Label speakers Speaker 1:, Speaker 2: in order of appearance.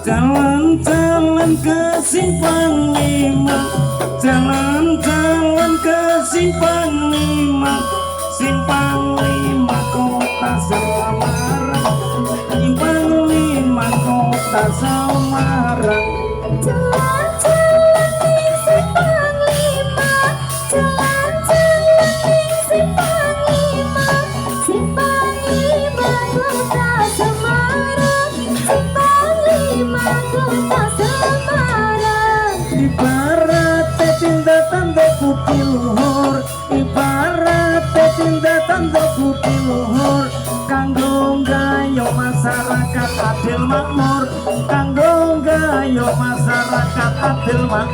Speaker 1: Jalan-jalan ke Simpang Lima, jalan-jalan ke Simpang Lima, Simpang Lima kota Semarang, Simpang Lima kota Semarang.
Speaker 2: Jalan-jalan di Simpang Lima, jalan-jalan di Simpang Lima, Simpang Lima kota Semarang, Simpang Lima kota Semarang.
Speaker 1: Ibarat tindak tanduk bukti luhur, ibarat tindak tanduk bukti luhur, kanggo gayo masyarakat adil makmur, kanggo gayo masyarakat adil makmur.